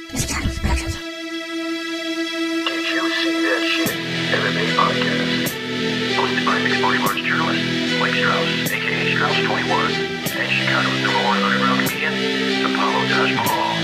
Did you see that shit? MMA podcast. Hosted by mixed martial arts journalist Mike Strauss, aka Strauss21, and Chicago's number one underground comedian, Apollo Mahal.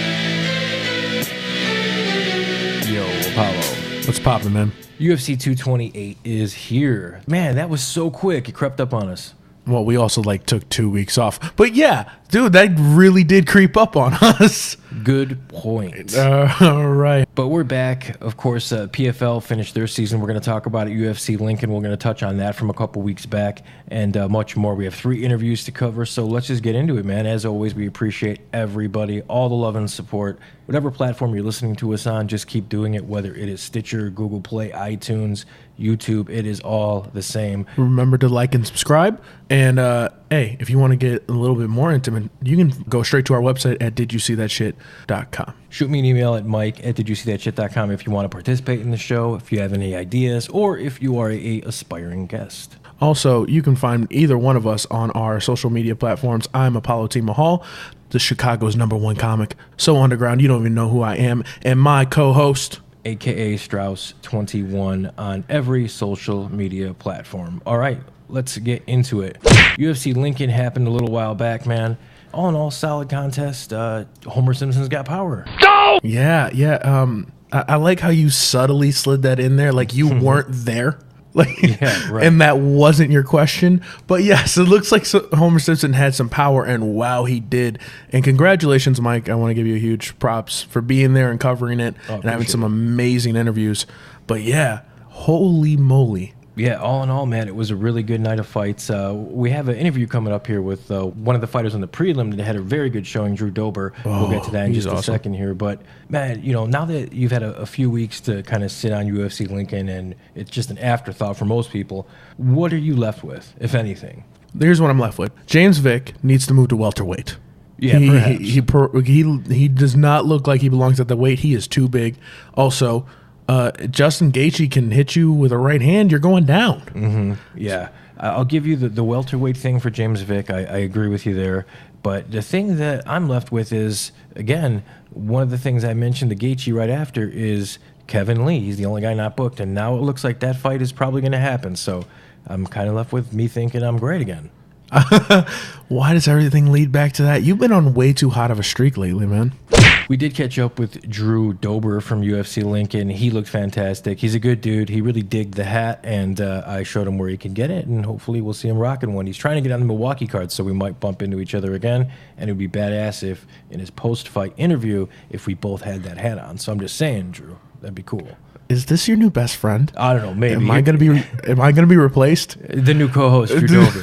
Yo, Apollo. What's poppin', man? UFC 228 is here. Man, that was so quick. It crept up on us. Well, we also took 2 weeks off. But yeah, dude, that really did creep up on us. Good point. All right. But we're back. Of course, PFL finished their season. We're going to talk about it. UFC Lincoln. We're going to touch on that from a couple weeks back and much more. We have 3 interviews to cover, so let's just get into it, man. As always, we appreciate everybody, all the love and support. Whatever platform you're listening to us on, just keep doing it, whether it is Stitcher, Google Play, iTunes, YouTube. It is all the same. Remember to like and subscribe. And, hey, if you want to get a little bit more intimate, you can go straight to our website at didyousee.shit.com. Shoot me an email at mike@didyousee.shit.com if you want to participate in the show, if you have any ideas, or if you are a aspiring guest. Also, you can find either one of us on our social media platforms. I'm Apollo T. Mahal, the Chicago's #1 comic. So underground, you don't even know who I am. And my co-host, AKA Strauss21, on every social media platform. All right, let's get into it. UFC Lincoln happened a little while back, man. All in all, solid contest. Homer Simpson's got power. Yeah. I like how you subtly slid that in there, like you weren't there. Yeah, right. And that wasn't your question. But yes, it looks like Homer Simpson had some power, and wow, he did. And congratulations, Mike. I want to give you a huge props for being there and covering it and having some amazing interviews. But yeah, holy moly. Yeah, all in all, man, it was a really good night of fights. We have an interview coming up here with one of the fighters on the prelim that had a very good showing, Drew Dober. We'll get to that in just a second here. But, man, now that you've had a few weeks to kind of sit on UFC Lincoln and it's just an afterthought for most people, what are you left with, if anything? Here's what I'm left with. James Vick needs to move to welterweight. Yeah, perhaps. He does not look like he belongs at the weight. He is too big. Also, Justin Gaethje can hit you with a right hand. You're going down. Mm-hmm. Yeah. I'll give you the welterweight thing for James Vick. I agree with you there. But the thing that I'm left with is, again, one of the things I mentioned to Gaethje right after is Kevin Lee. He's the only guy not booked. And now it looks like that fight is probably going to happen. So I'm kind of left with me thinking I'm great again. Why does everything lead back to that? You've been on way too hot of a streak lately, man. We did catch up with Drew Dober from UFC Lincoln. He looked fantastic. He's a good dude. He really digged the hat, and I showed him where he can get it, and hopefully we'll see him rocking one. He's trying to get on the Milwaukee card, so we might bump into each other again, and it would be badass if, in his post-fight interview, if we both had that hat on. So I'm just saying, Drew, that'd be cool. Is this your new best friend? I don't know, maybe. Am I gonna be replaced? The new co-host, Drew Dober.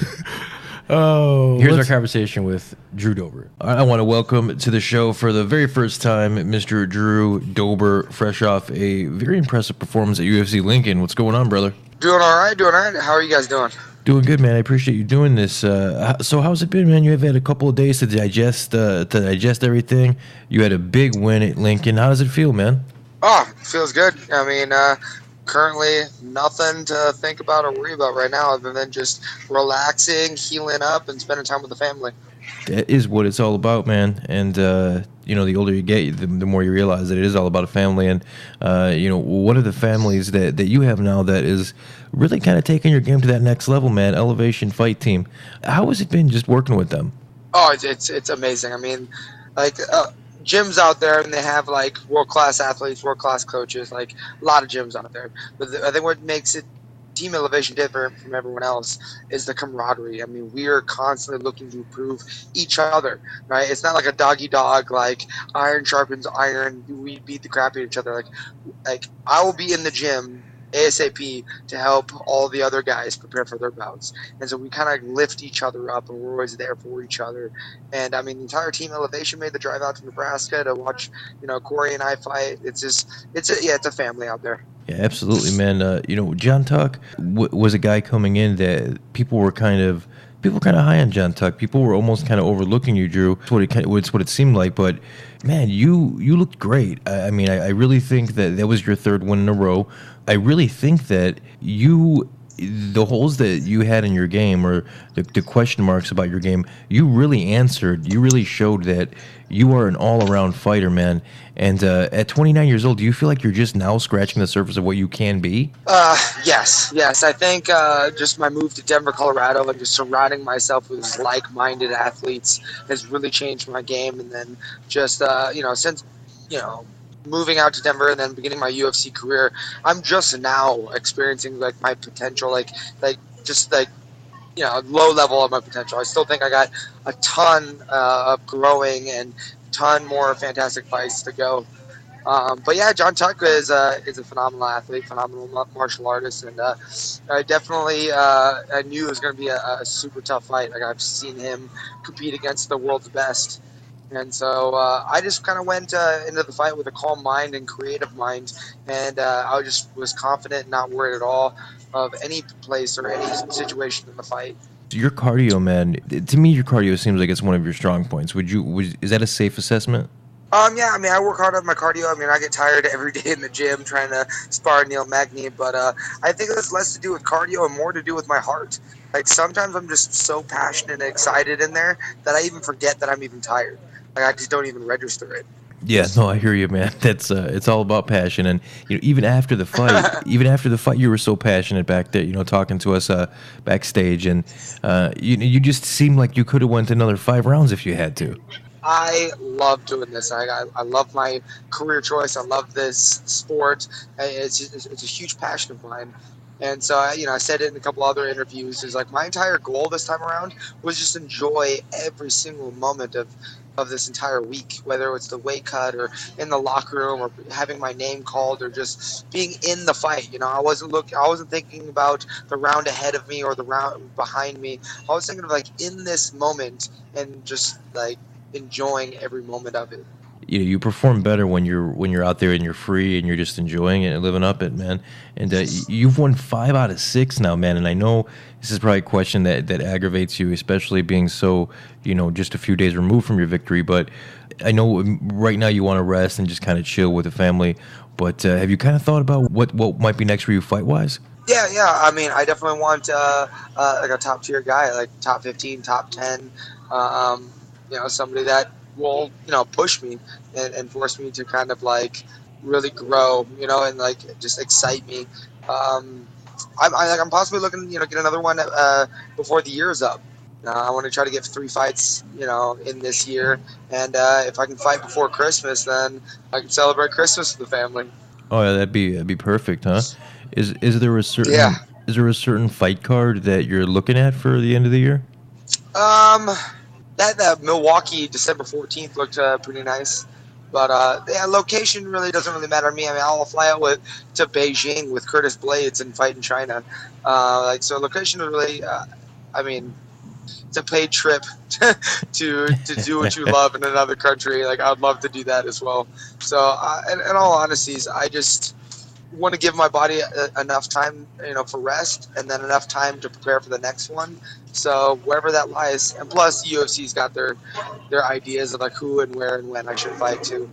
Oh, here's our conversation with Drew Dober. I want to welcome to the show for the very first time Mr. Drew Dober, fresh off a very impressive performance at UFC Lincoln. What's going on, brother? Doing all right. How are you guys doing? Doing good, man. I appreciate you doing this. So how's it been, man? You have had a couple of days to digest everything. You had a big win at Lincoln. How does it feel, man? Oh, it feels good. I mean, currently nothing to think about or worry about right now other than just relaxing, healing up, and spending time with the family. That is what it's all about, man. And the older you get, the more you realize that it is all about a family. And one of the families that you have now that is really kind of taking your game to that next level, man, Elevation Fight Team. How has it been just working with them? Oh, it's amazing. I mean, gyms out there, and they have world-class athletes, world-class coaches, a lot of gyms out there. But I think what makes it Team Elevation different from everyone else is the camaraderie. I mean, we are constantly looking to improve each other, right? It's not like a dog-eat-dog, iron sharpens iron. We beat the crap out of each other. I will be in the gym ASAP to help all the other guys prepare for their bouts. And so we kind of lift each other up, and we're always there for each other. And I mean, the entire Team Elevation made the drive out to Nebraska to watch, Corey and I fight. It's a family out there. Yeah, absolutely, man. John Tuck was a guy coming in that people were kind of high on John Tuck. People were almost kind of overlooking you, Drew. It's what it seemed like. But man, you looked great. I mean, I really think that was your third win in a row. I really think that you the holes that you had in your game, or the question marks about your game, you really answered. You really showed that you are an all-around fighter, man. And at 29 years old, do you feel like you're just now scratching the surface of what you can be? Yes. I think just my move to Denver, Colorado, and just surrounding myself with like-minded athletes has really changed my game. And then just since moving out to Denver and then beginning my UFC career, I'm just now experiencing like my potential, low level of my potential. I still think I got a ton of growing and ton more fantastic fights to go. But yeah, John Tuck is a phenomenal athlete, phenomenal martial artist, and I definitely I knew it was going to be a super tough fight. Like, I've seen him compete against the world's best. And so I just kind of went into the fight with a calm mind and creative mind, and I just was confident and not worried at all of any place or any situation in the fight. Your cardio, man, to me, your cardio seems like it's one of your strong points. Is that a safe assessment? Yeah, I mean, I work hard on my cardio. I mean, I get tired every day in the gym trying to spar Neil Magny, but I think it's less to do with cardio and more to do with my heart. Like, sometimes I'm just so passionate and excited in there that I even forget that I'm even tired. Like, I just don't even register it. Yeah, no, I hear you, man. That's it's all about passion, and even after the fight, you were so passionate back there, talking to us backstage, and you just seemed like you could have went another 5 rounds if you had to. I love doing this. I love my career choice. I love this sport. It's a huge passion of mine. And so, I said it in a couple other interviews, is like my entire goal this time around was just enjoy every single moment of this entire week, whether it's the weight cut or in the locker room or having my name called or just being in the fight. I wasn't thinking about the round ahead of me or the round behind me. I was thinking of like in this moment and just like enjoying every moment of it. You perform better when you're out there and you're free and you're just enjoying it and living up it, man. And you've won 5 out of 6 now, man. And I know this is probably a question that aggravates you, especially being so, just a few days removed from your victory. But I know right now you want to rest and just kind of chill with the family. But have you kind of thought about what might be next for you fight-wise? Yeah. I mean, I definitely want like a top-tier guy, like top 15, top 10, somebody that will push me and force me to kind of like really grow, and like just excite me. I'm possibly looking get another one before the year's up. I want to try to get 3 fights in this year, and if I can fight before Christmas, then I can celebrate Christmas with the family. Oh yeah, that'd be perfect, huh? Is there a certain fight card that you're looking at for the end of the year? That Milwaukee December 14th looked pretty nice. But location really doesn't really matter to me. I mean, I'll fly out to Beijing with Curtis Blades and fight in China. So location is really, it's a paid trip to do what you love in another country. Like, I'd love to do that as well. So, in all honesty, I just want to give my body enough time, for rest, and then enough time to prepare for the next one. So wherever that lies, and plus UFC's got their ideas of like who and where and when I should fight too.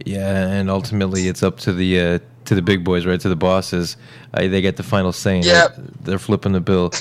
Yeah, and ultimately it's up to the big boys, right? To the bosses. They get the final say. Yep. They're flipping the bill.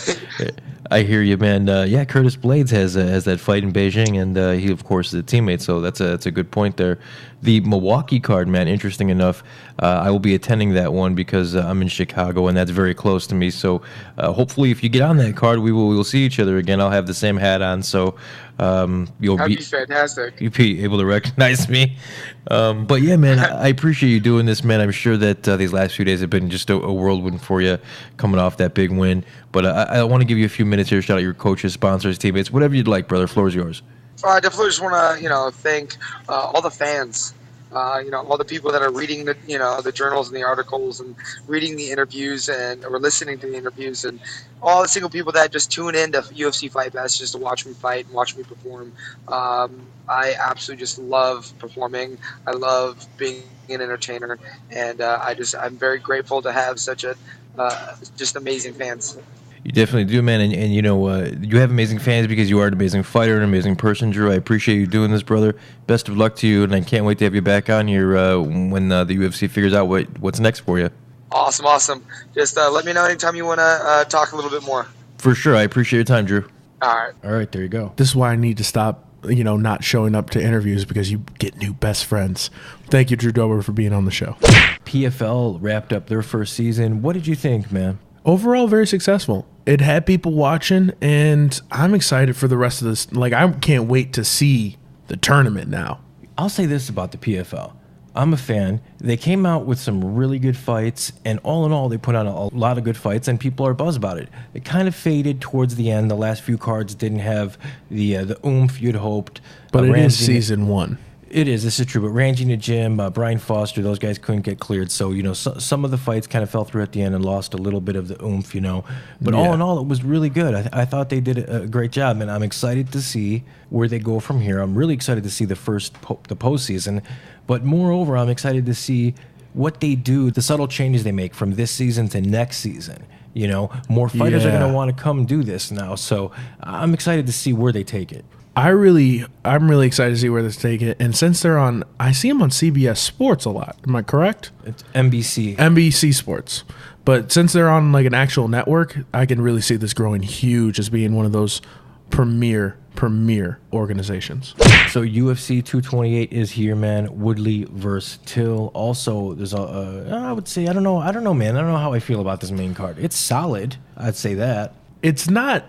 I hear you, man. Curtis Blades has that fight in Beijing, and he, of course, is a teammate, so that's a good point there. The Milwaukee card, man, interesting enough. I will be attending that one because I'm in Chicago, and that's very close to me. So hopefully, if you get on that card, we will see each other again. I'll have the same hat on, so that'd be fantastic. You'll be able to recognize me. But yeah, man, I appreciate you doing this, man. I'm sure that these last few days have been just a whirlwind for you, coming off that big win. But I want to give you a few minutes here. Shout out your coaches, sponsors, teammates, whatever you'd like, brother. Floor is yours. I definitely just want to, thank all the fans, all the people that are reading the journals and the articles and reading the interviews or listening to the interviews, and all the single people that just tune in to UFC Fight Pass just to watch me fight and watch me perform. I absolutely just love performing. I love being an entertainer, and I'm very grateful to have such just amazing fans. You definitely do, man, and you have amazing fans because you are an amazing fighter, an amazing person, Drew. I appreciate you doing this, brother. Best of luck to you, and I can't wait to have you back on here when the UFC figures out what's next for you. Awesome. Just let me know anytime you want to talk a little bit more. For sure. I appreciate your time, Drew. All right, there you go. This is why I need to stop, not showing up to interviews, because you get new best friends. Thank you, Drew Dober, for being on the show. PFL wrapped up their first season. What did you think, man? Overall, very successful. It had people watching, and I'm excited for the rest of this. Like, I can't wait to see the tournament now. I'll say this about the PFL. I'm a fan. They came out with some really good fights, and all in all, they put on a lot of good fights, and people are buzzed about it. It kind of faded towards the end. The last few cards didn't have the oomph you'd hoped. But it is season 1. It is. This is true. But Rangy and Jim, Brian Foster, those guys couldn't get cleared. So, some of the fights kind of fell through at the end and lost a little bit of the oomph, But all in all, it was really good. I thought they did a great job, and I'm excited to see where they go from here. I'm really excited to see the postseason. But moreover, I'm excited to see what they do, the subtle changes they make from this season to next season. More fighters are going to want to come do this now. So I'm excited to see where they take it. I'm really excited to see where this take it. And since they're on, I see them on CBS Sports a lot. Am I correct? It's NBC. NBC Sports. But since they're on like an actual network, I can really see this growing huge as being one of those premier organizations. So UFC 228 is here, man. Woodley versus Till. Also, there's I would say, I don't know, man. I don't know how I feel about this main card. It's solid. I'd say that. It's not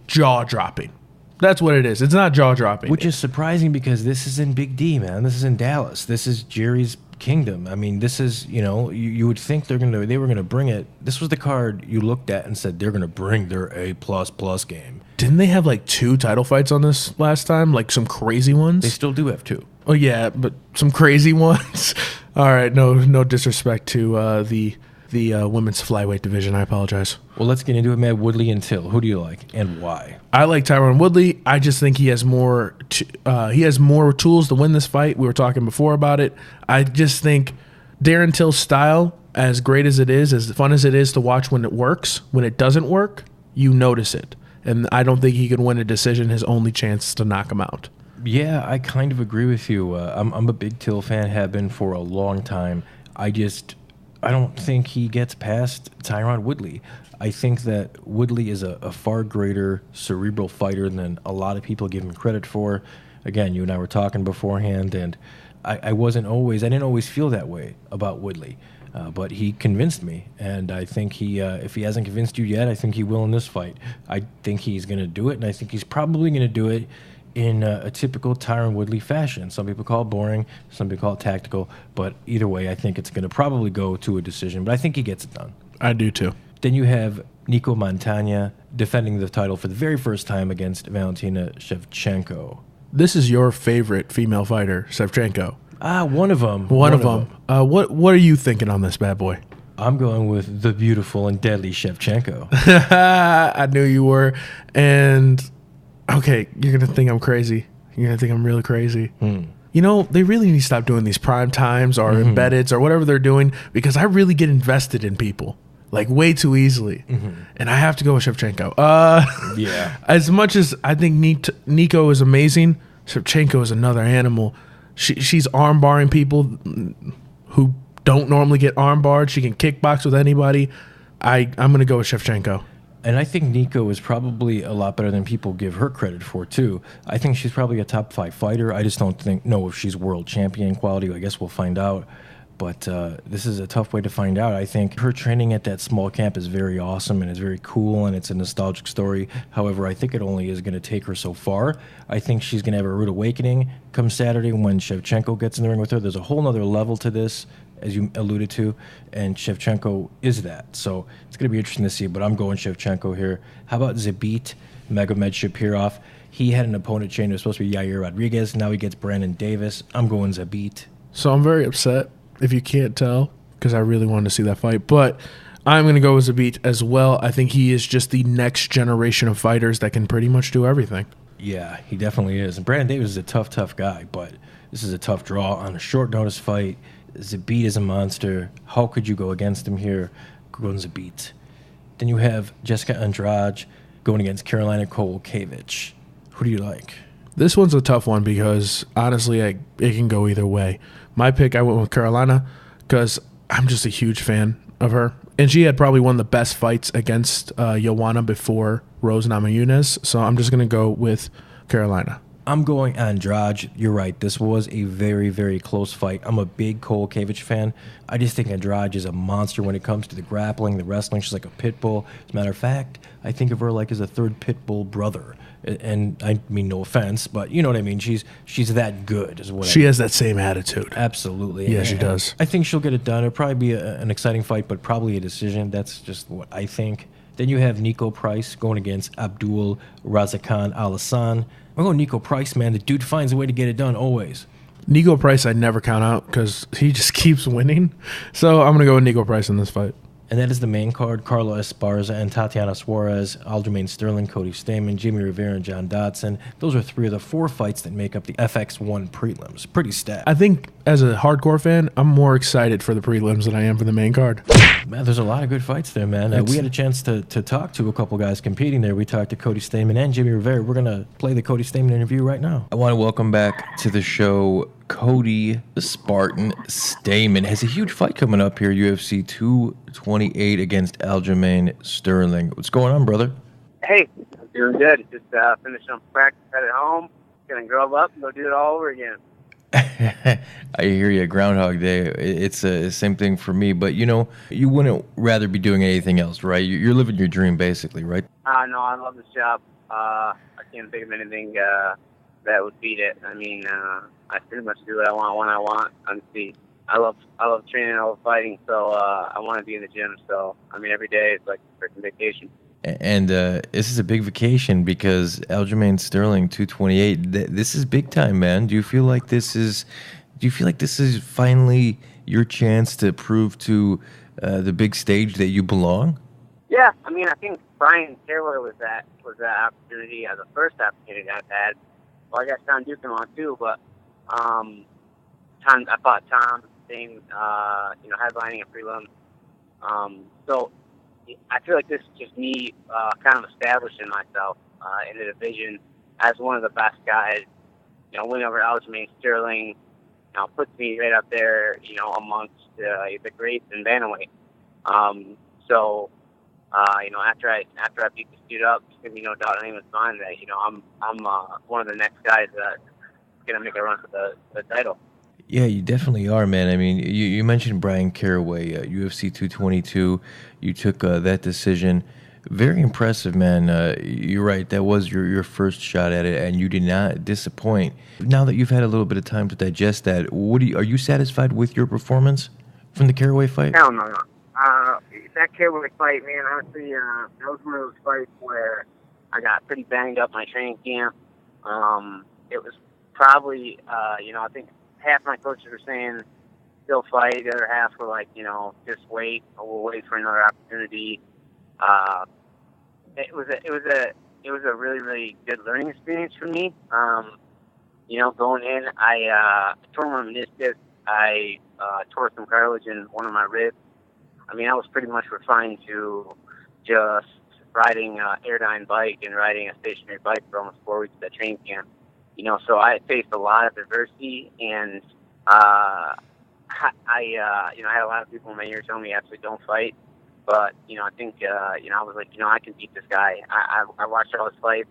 jaw-dropping. That's what it is. It's not jaw-dropping. Which is surprising because this is in Big D, man. This is in Dallas. This is Jerry's kingdom. I mean, this is, you would think they were gonna bring it. This was the card you looked at and said they're gonna bring their A++ game. Didn't they have like 2 title fights on this last time? Like some crazy ones? They still do have 2. Oh yeah, but some crazy ones. All right, no disrespect to the women's flyweight division. I apologize. Well, let's get into it, man. Woodley and Till. Who do you like and why? I like Tyron Woodley. I just think he has more tools to win this fight. We were talking before about it. I just think Darren Till's style, as great as it is, as fun as it is to watch when it works, when it doesn't work, you notice it. And I don't think he can win a decision. His only chance is to knock him out. Yeah, I kind of agree with you. I'm a big Till fan, have been for a long time. I don't think he gets past Tyron Woodley. I think that Woodley is a far greater cerebral fighter than a lot of people give him credit for. Again, you and I were talking beforehand, and I didn't always feel that way about Woodley. But he convinced me, and I think if he hasn't convinced you yet, I think he will in this fight. I think he's going to do it, and I think he's probably going to do it in a typical Tyron Woodley fashion. Some people call it boring, some people call it tactical, but either way, I think it's going to probably go to a decision, but I think he gets it done. I do too. Then you have Nico Montagna defending the title for the very first time against Valentina Shevchenko. This is your favorite female fighter, Shevchenko. One of them. One of them. What are you thinking on this bad boy? I'm going with the beautiful and deadly Shevchenko. I knew you were. And, okay, you're going to think I'm crazy. You're going to think I'm really crazy. They really need to stop doing these prime times or embeddeds or whatever they're doing, because I really get invested in people, like, way too easily. And I have to go with Shevchenko. Yeah. As much as I think Nico is amazing, Shevchenko is another animal. She's arm barring people who don't normally get arm barred. She can kickbox with anybody. I'm going to go with Shevchenko. And I think Nico is probably a lot better than people give her credit for, too. I think she's probably a top 5 fighter. I just don't know if she's world champion quality. I guess we'll find out. But this is a tough way to find out. I think her training at that small camp is very awesome and it's very cool and it's a nostalgic story. However, I think it only is going to take her so far. I think she's going to have a rude awakening come Saturday when Shevchenko gets in the ring with her. There's a whole nother level to this, as you alluded to, and Shevchenko is that. So it's going to be interesting to see, but I'm going Shevchenko here. How about Zabit Magomed Shapirov? He had an opponent chain. It was supposed to be Yair Rodriguez. Now he gets Brandon Davis. I'm going Zabit. So I'm very upset, if you can't tell, because I really wanted to see that fight. But I'm going to go with Zabit as well. I think he is just the next generation of fighters that can pretty much do everything. Yeah, he definitely is. And Brandon Davis is a tough guy, but this is a tough draw on a short notice fight. Zabit is a monster. How could you go against him here? Going Zabit. Then you have Jessica Andrade going against Carolina Kowalkiewicz. Who do you like? This one's a tough one because, honestly, it can go either way. My pick, I went with Carolina because I'm just a huge fan of her. And she had probably one of the best fights against Joanna before Rose Namajunas. So I'm just going to go with Carolina. I'm going Andrade. You're right. This was a very, very close fight. I'm a big Kowalkiewicz fan. I just think Andrade is a monster when it comes to the grappling, the wrestling. She's like a pit bull. As a matter of fact, I think of her like as a third pit bull brother. And I mean, no offense, but you know what I mean. She's that good. Is what she has that same attitude. Absolutely. Yeah, she does. I think she'll get it done. It'll probably be an exciting fight, but probably a decision. That's just what I think. Then you have Nico Price going against Abdul Razakhan Al-Hassan. I'm going Nico Price, man. The dude finds a way to get it done always. Nico Price, I'd never count out because he just keeps winning. So I'm going to go with Nico Price in this fight. And that is the main card. Carla Esparza and Tatiana Suarez, Aljamain Sterling, Cody Stamann, Jimmie Rivera, and John Dodson. Those are 3 of the 4 fights that make up the FX1 prelims. Pretty stacked. I think as a hardcore fan, I'm more excited for the prelims than I am for the main card. Man, there's a lot of good fights there, man. We had a chance to talk to a couple guys competing there. We talked to Cody Stamann and Jimmie Rivera. We're going to play the Cody Stamann interview right now. I want to welcome back to the show Cody the Spartan Stamann. Has a huge fight coming up here, UFC 228 against Aljamain Sterling. What's going on, brother? Hey, I'm doing good. Just finishing up practice at home. Gonna grow up and go do it all over again. I hear you. Groundhog Day. It's the same thing for me. But, you know, you wouldn't rather be doing anything else, right? You're living your dream, basically, right? No, I love this job. I can't think of anything that would beat it. I mean, I pretty much do what I want when I want. Honestly, I love training, I love fighting, so I want to be in the gym. So, I mean, every day it's like a freaking vacation. And this is a big vacation because Aljamain Sterling 228. This is big time, man. Do you feel like this is finally your chance to prove to the big stage that you belong? Yeah, I mean, I think Brian Taylor was that opportunity, the first opportunity I've had. Well, I got Tom Dukin on too, but I fought Tom, same, headlining a prelim. So I feel like this is just me kind of establishing myself in the division as one of the best guys. You know, winning over Aljamain Sterling, puts me right up there, amongst the greats in bantamweight. After I beat this dude up, there's gonna be no doubt in anyone's mind that I'm one of the next guys that's gonna make a run for the title. Yeah, you definitely are, man. I mean, you mentioned Brian Caraway, UFC 222. You took that decision. Very impressive, man. You're right. That was your first shot at it, and you did not disappoint. Now that you've had a little bit of time to digest that, are you satisfied with your performance from the Caraway fight? Hell no. That Caraway fight, man, honestly, that was one of those fights where I got pretty banged up my training camp. It was probably, I think half my coaches were saying still fight. The other half were like, just wait. We'll wait for another opportunity. It was a really, really good learning experience for me. Going in, I tore my meniscus. I tore some cartilage in one of my ribs. I mean, I was pretty much refined to just riding an Airdyne bike and riding a stationary bike for almost 4 weeks at training camp. So I faced a lot of adversity, and I had a lot of people in my ear telling me absolutely don't fight. But, I think, I was like, I can beat this guy. I watched all his fights.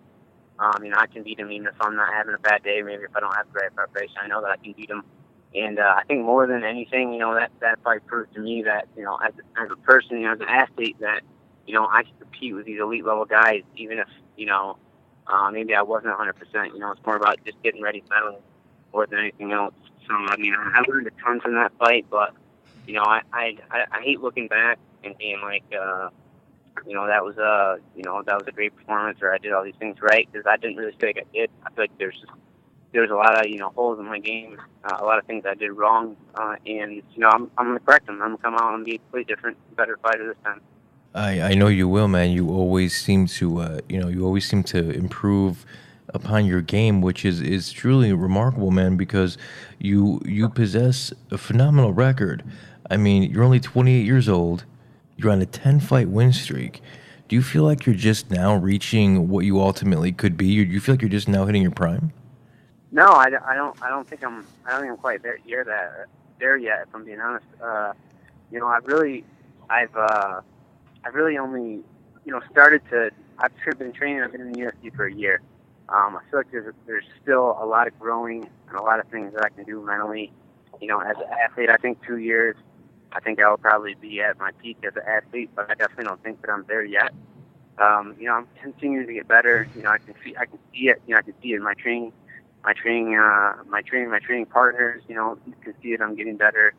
I can beat him even if I'm not having a bad day, maybe if I don't have great preparation. I know that I can beat him. And I think more than anything, that fight proved to me that, as a person, as an athlete, that, I can compete with these elite level guys, even if, maybe I wasn't 100%. It's more about just getting ready mentally more than anything else. So, I mean, I learned a ton from that fight, but, I hate looking back and being like, that was a great performance, or I did all these things right, because I didn't really feel like I did. I feel like there's a lot of, holes in my game, a lot of things I did wrong, and, I'm going to correct them. I'm going to come out and be a completely different, better fighter this time. I know you will, man. You always seem to, improve upon your game, which is truly remarkable, man, because you possess a phenomenal record. I mean, you're only 28 years old. You're on a 10-fight win streak. Do you feel like you're just now reaching what you ultimately could be? Do you feel like you're just now hitting your prime? No, I don't think I'm quite there yet. If I'm being honest, I really I've really only, started to. I've been training. I've been in the UFC for a year. I feel like there's still a lot of growing and a lot of things that I can do mentally. As an athlete, I think 2 years, I think I'll probably be at my peak as an athlete, but I definitely don't think that I'm there yet. I'm continuing to get better. I can see it. I can see it in my training partners. You can see it. I'm getting better,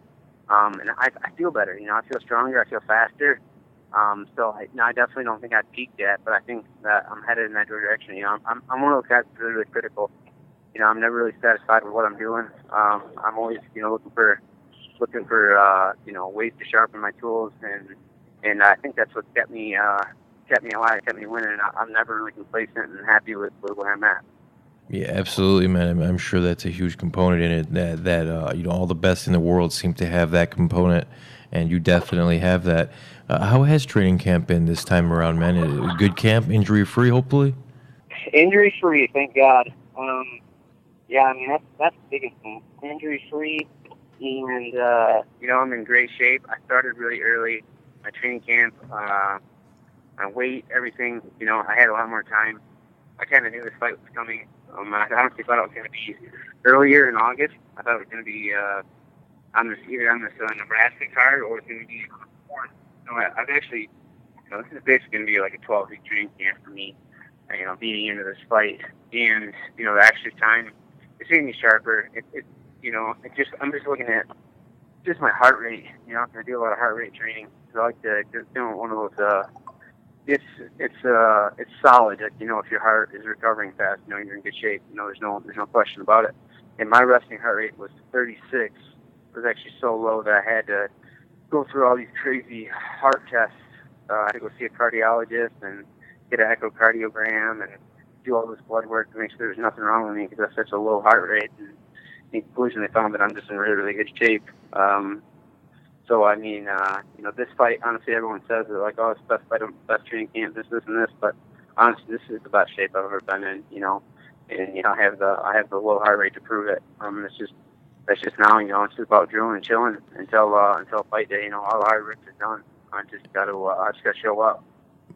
and I feel better. I feel stronger. I feel faster. So I definitely don't think I've peaked yet, but I think that I'm headed in that direction. I'm one of those guys that's really critical. I'm never really satisfied with what I'm doing. I'm always, looking for ways to sharpen my tools, and I think that's what kept me alive, kept me winning. I'm never really complacent and happy with where I'm at. Yeah, absolutely, man. I'm sure that's a huge component in it. That all the best in the world seem to have that component, and you definitely have that. How has training camp been this time around, man? A good camp, injury-free, hopefully? Injury-free, thank God. That's the biggest thing. Injury-free, and, I'm in great shape. I started really early. My training camp, my weight, everything, I had a lot more time. I kind of knew this fight was coming. I honestly thought it was going to be earlier in August. I thought it was going to be either on this Nebraska card or it was going to be on the 4th. So I've actually, this is basically going to be like a 12-week training camp for me, beating into this fight. And, the extra time, it's getting me sharper. I'm just looking at just my heart rate. I do a lot of heart rate training. So I like to just do one of those, it's solid. If your heart is recovering fast, you're in good shape. There's no question about it. And my resting heart rate was 36. It was actually so low that I had to go through all these crazy heart tests. I had to go see a cardiologist and get an echocardiogram and do all this blood work to make sure there's nothing wrong with me because I have such a low heart rate. And in conclusion, they found that I'm just in really, really good shape. This fight, honestly, everyone says it like, oh, it's the best training camp, this, and this. But honestly, this is the best shape I've ever been in. And I have the low heart rate to prove it. That's just now. It's just about drilling and chilling until fight day. All the hard work is done. I just gotta show up.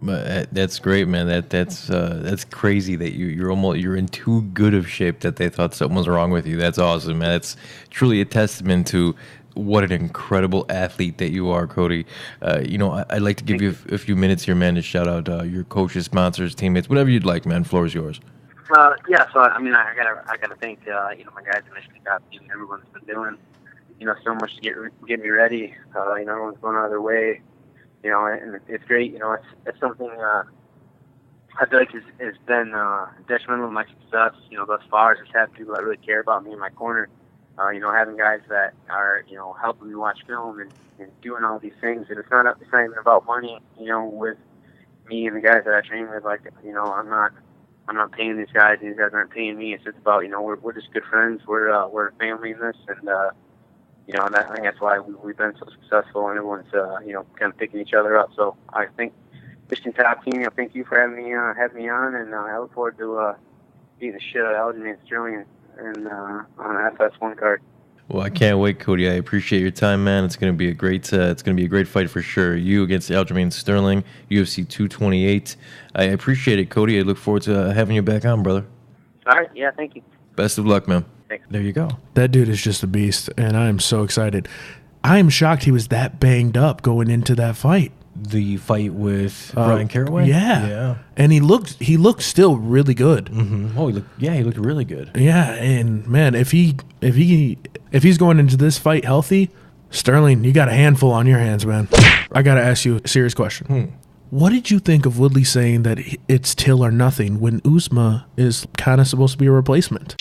But that's great, man. That's crazy that you're in too good of shape that they thought something was wrong with you. That's awesome, man. That's truly a testament to what an incredible athlete that you are, Cody. I'd like to give you a few minutes here, man, to shout out your coaches, sponsors, teammates, whatever you'd like, man. Floor is yours. So I gotta thank my guys in Michigan Top Team. Everyone's been doing so much to get me ready. Everyone's going out of their way. And it's great. It's something I feel like has been detrimental to my success. Thus far, just have people that really care about me in my corner. Having guys that are helping me watch film and doing all these things. And it's not even about money. With me and the guys that I train with, I'm not paying these guys, and these guys aren't paying me. It's just about we're just good friends. We're a family in this, and I think that's why we've been so successful, and everyone's kind of picking each other up. So I think Michigan Top Team, thank you for having me on, and I look forward to beating the shit out of Aljamain Sterling and on an FS1 card. Well, I can't wait, Cody. I appreciate your time, man. It's going to be a great fight for sure. You against Aljamain Sterling, UFC 228. I appreciate it, Cody. I look forward to having you back on, brother. All right. Yeah, thank you. Best of luck, man. Thanks. There you go. That dude is just a beast, and I am so excited. I am shocked he was that banged up going into that fight. The fight with Brian Caraway? Yeah. And he looked still really good. Mm-hmm. Oh, he looked really good. Yeah, and man, if he's going into this fight healthy, Sterling, you got a handful on your hands, man. I got to ask you a serious question. What did you think of Woodley saying that it's till or nothing when Usman is kind of supposed to be a replacement?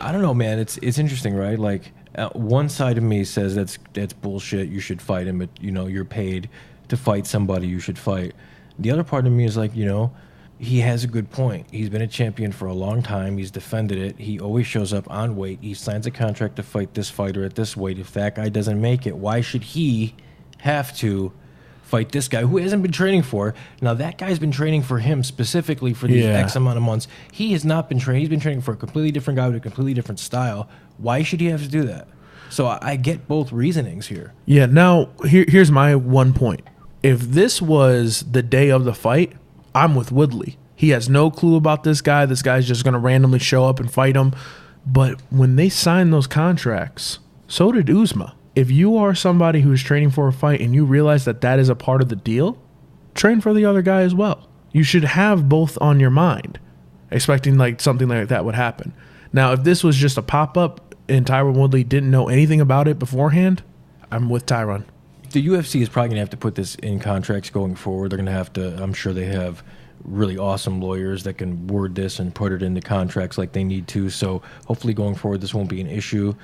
I don't know, man. It's interesting, right? Like, one side of me says that's bullshit. You should fight him. But, you're paid to fight somebody. You should fight. The other part of me is like, he has a good point. He's been a champion for a long time. He's defended it. He always shows up on weight. He signs a contract to fight this fighter at this weight. If that guy doesn't make it, why should he have to fight this guy who hasn't been training for? Now, that guy's been training for him specifically for these X amount of months. He has not been training. He's been training for a completely different guy with a completely different style. Why should he have to do that? So I get both reasonings here. Yeah, now here's my one point. If this was the day of the fight, I'm with Woodley. He has no clue about this guy. This guy's just going to randomly show up and fight him. But when they signed those contracts, so did Uzma. If you are somebody who's training for a fight and you realize that that is a part of the deal, train for the other guy as well. You should have both on your mind, expecting like something like that would happen. Now, if this was just a pop-up and Tyron Woodley didn't know anything about it beforehand, I'm with Tyron. The UFC is probably going to have to put this in contracts going forward. They're going to have to, I'm sure they have really awesome lawyers that can word this and put it into contracts like they need to. So hopefully going forward, this won't be an issue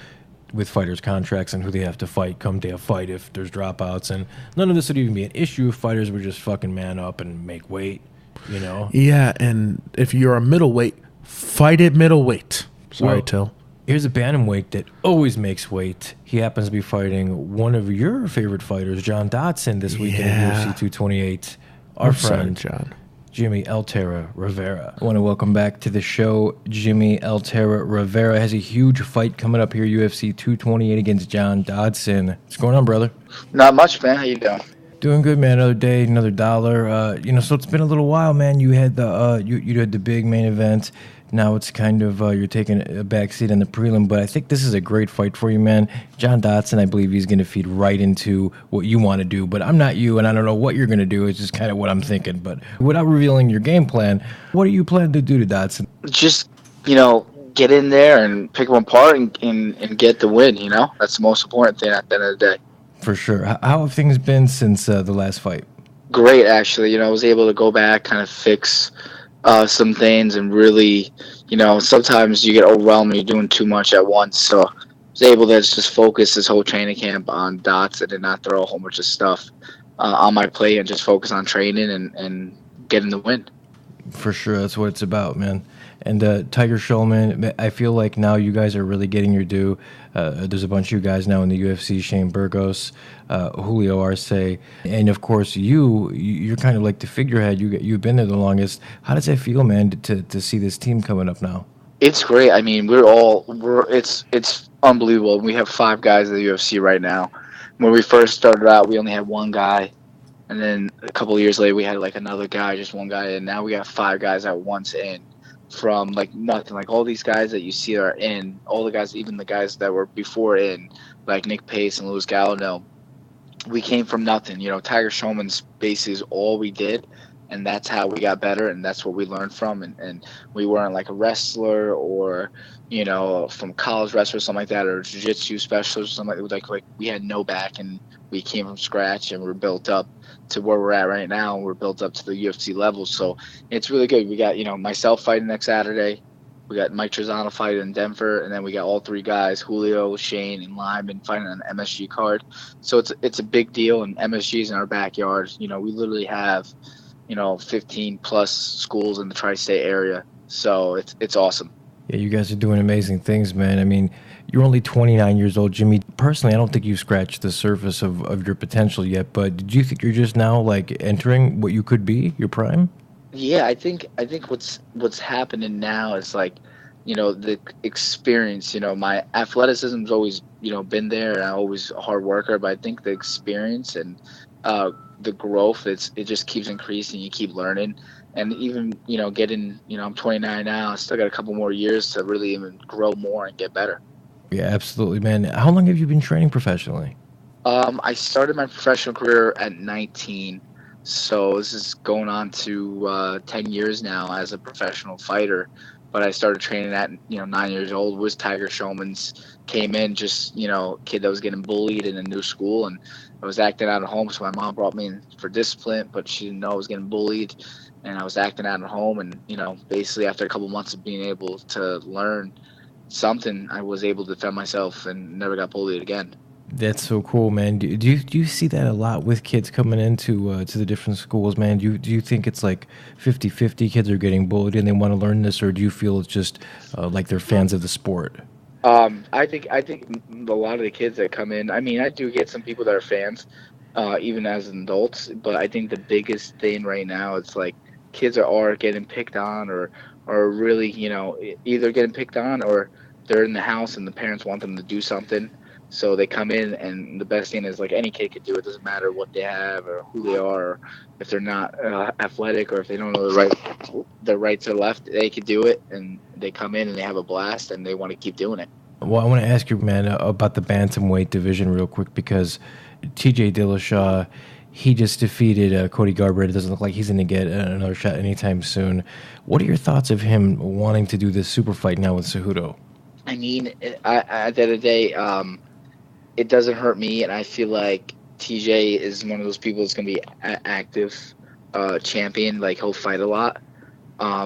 with fighters' contracts and who they have to fight come day of fight if there's dropouts. And none of this would even be an issue if fighters would just fucking man up and make weight, you know? Yeah, and if you're a middleweight, fight at middleweight. Sorry, Till. Here's a bantamweight that always makes weight. He happens to be fighting one of your favorite fighters, John Dodson, this weekend at UFC 228. Our friend, John. Jimmie El Terra Rivera. I want to welcome back to the show. Jimmie El Terra Rivera has a huge fight coming up here, UFC 228 against John Dodson. What's going on, brother? Not much, man. How you doing? Doing good, man. Another day, another dollar. So it's been a little while, man. You had the you had the big main event. Now it's kind of you're taking a backseat in the prelim, but I think this is a great fight for you, man. John Dodson, I believe he's going to feed right into what you want to do, but I'm not you, and I don't know what you're going to do. It's just kind of what I'm thinking. But without revealing your game plan, what are you planning to do to Dodson? Just, get in there and pick them apart and get the win, That's the most important thing at the end of the day. For sure. How have things been since the last fight? Great, actually. I was able to go back, kind of fix some things, and really, sometimes you get overwhelmed when you're doing too much at once. So I was able to just focus this whole training camp on Dotson and not throw a whole bunch of stuff on my plate and just focus on training and getting the win. For sure. That's what it's about, man. And Tiger Schulman, I feel like now you guys are really getting your due. There's a bunch of you guys now in the UFC, Shane Burgos, Julio Arce, and of course you're kind of like the figurehead. You've been there the longest. How does that feel, man, to see this team coming up now? It's great. I mean, it's unbelievable. We have 5 guys in the UFC right now. When we first started out, we only had 1 guy. And then a couple of years later, we had like another guy, just 1 guy. And now we got 5 guys at once in. From like nothing, like all these guys that you see are in, all the guys, even the guys that were before in, like Nick Pace and Louis Gallo, we came from nothing. Tiger Schulman's basically is all we did, and that's how we got better, and that's what we learned from. And we weren't like a wrestler or from college wrestler or something like that, or jiu-jitsu specialist or something like we had no back, and we came from scratch, and we're built up to where we're at right now, and we're built up to the UFC level. So it's really good. We got myself fighting next Saturday, we got Mike Trezano fighting in Denver, and then we got all 3 guys, Julio, Shane, and Lyman, fighting on an MSG card. So it's a big deal, and MSG's in our backyard. We literally have 15 plus schools in the tri-state area, so it's awesome. Yeah, you guys are doing amazing things, man. I mean, you're only 29 years old, Jimmie. Personally, I don't think you've scratched the surface of your potential yet, but did you think you're just now like entering what you could be, your prime? Yeah, I think what's happening now is like, the experience. My athleticism's always been there, and I'm always a hard worker, but I think the experience and the growth, it just keeps increasing. You keep learning. And even, getting, I'm 29 now, I still got a couple more years to really even grow more and get better. Yeah, absolutely, man. How long have you been training professionally? I started my professional career at 19. So this is going on to 10 years now as a professional fighter. But I started training at, 9 years old. Was Tiger Schulman's, came in just, kid that was getting bullied in a new school. And I was acting out at home. So my mom brought me in for discipline, but she didn't know I was getting bullied. And I was acting out at home, and basically after a couple months of being able to learn something, I was able to defend myself and never got bullied again. That's so cool, man. Do you see that a lot with kids coming into to the different schools, man? Do you think it's like 50-50 kids are getting bullied and they want to learn this, or do you feel it's just like they're fans of the sport? I think a lot of the kids that come in, I mean, I do get some people that are fans, even as adults, but I think the biggest thing right now is like kids are getting picked on or really, either getting picked on or they're in the house and the parents want them to do something. So they come in, and the best thing is, like, any kid could do it. Doesn't matter what they have or who they are, or if they're not athletic, or if they don't know the right to left, they could do it. And they come in and they have a blast, and they want to keep doing it. Well, I want to ask you, man, about the bantamweight division real quick, because TJ Dillashaw, he just defeated Cody Garbrandt. It doesn't look like he's going to get another shot anytime soon. What are your thoughts of him wanting to do this super fight now with Cejudo? I mean, at the end of the day, it doesn't hurt me, and I feel like TJ is one of those people that's going to be an active champion. Like, he'll fight a lot.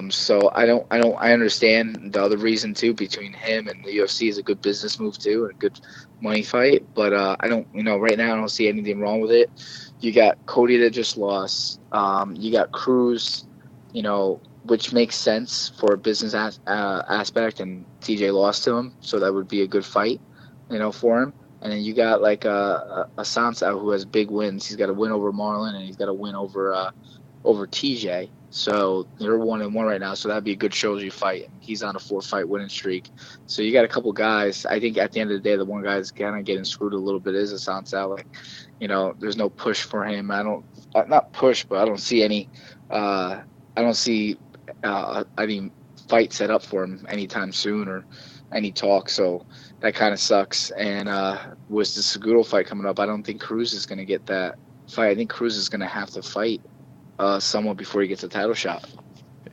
So I understand the other reason too. Between him and the UFC is a good business move too, and a good money fight. But right now I don't see anything wrong with it. You got Cody that just lost. You got Cruz, which makes sense for a business aspect, and TJ lost to him, so that would be a good fight, for him. And then you got like a Sansa who has big wins. He's got a win over Marlon, and he's got a win over TJ. So they're 1-1 right now. So that'd be a good Shoji fight. He's on a 4-fight winning streak. So you got a couple guys. I think at the end of the day, the one guy that's kind of getting screwed a little bit is Hassan Saleh. There's no push for him. Not push, but I don't see any. I don't see any fight set up for him anytime soon or any talk. So that kind of sucks. And with the Cejudo fight coming up, I don't think Cruz is going to get that fight. I think Cruz is going to have to fight someone before he gets a title shot.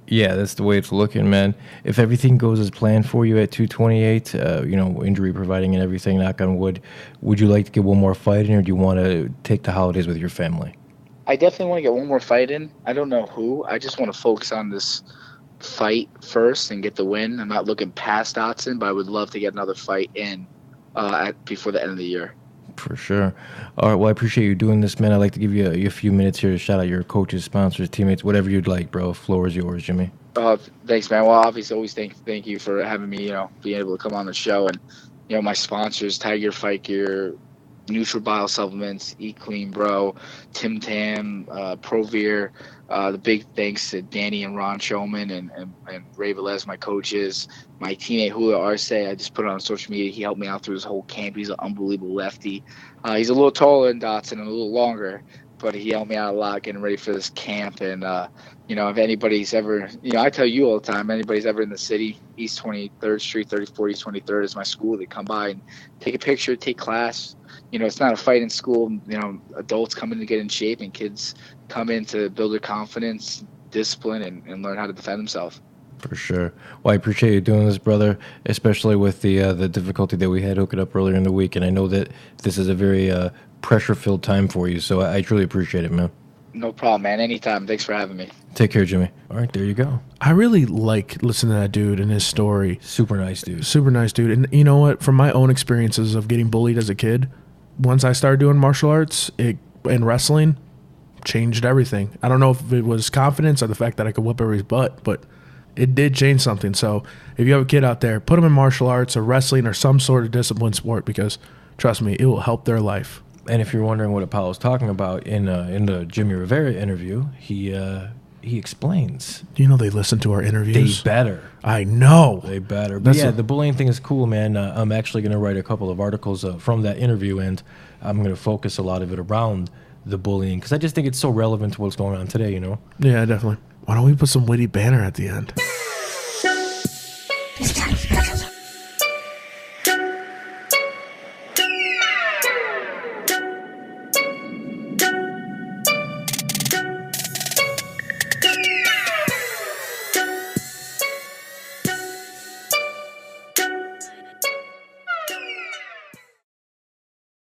Yeah, that's the way it's looking, man. If everything goes as planned for you at 228, injury providing and everything, knock on wood, would you like to get one more fight in, or do you want to take the holidays with your family? I definitely want to get one more fight in. I don't know who. I just want to focus on this fight first and get the win. I'm not looking past Dotson, but I would love to get another fight in before the end of the year. For sure. All right, well, I appreciate you doing this, man. I'd like to give you a few minutes here to shout out your coaches, sponsors, teammates, whatever you'd like, bro. Floor is yours, Jimmie. Thanks, man. Well, obviously, always thank you for having me, being able to come on the show. And, my sponsors, Tiger Fight Gear, NutriBio Supplements, Eat Clean Bro, Tim Tam, Provere. The big thanks to Danny and Ron Showman and Ray Velez, my coaches. My teammate Julio Arce, I just put it on social media. He helped me out through this whole camp. He's an unbelievable lefty. He's a little taller than Dotson and a little longer, but he helped me out a lot getting ready for this camp. And, if anybody's ever, I tell you all the time, anybody's ever in the city, East 23rd Street, 34 East 23rd is my school. They come by and take a picture, take class. It's not a fight in school. Adults come in to get in shape, and kids come in to build their confidence, discipline, and learn how to defend themselves. For sure. Well, I appreciate you doing this, brother, especially with the difficulty that we had hooking up earlier in the week. And I know that this is a very pressure-filled time for you, so I truly appreciate it, man. No problem, man. Anytime. Thanks for having me. Take care, Jimmie. All right, there you go. I really like listening to that dude and his story. Super nice dude. Super nice dude. And you know what? From my own experiences of getting bullied as a kid, once I started doing martial arts and wrestling, changed everything. I don't know if it was confidence or the fact that I could whip everybody's butt, but it did change something. So if you have a kid out there, put them in martial arts or wrestling or some sort of disciplined sport, because trust me, it will help their life. And if you're wondering what Apollo's talking about in the Jimmie Rivera interview, he explains. Do you know they listen to our interviews? They better. I know. They better. But the bullying thing is cool, man. I'm actually going to write a couple of articles from that interview, and I'm going to focus a lot of it around the bullying, because I just think it's so relevant to what's going on today, Yeah, definitely. Why don't we put some witty banner at the end?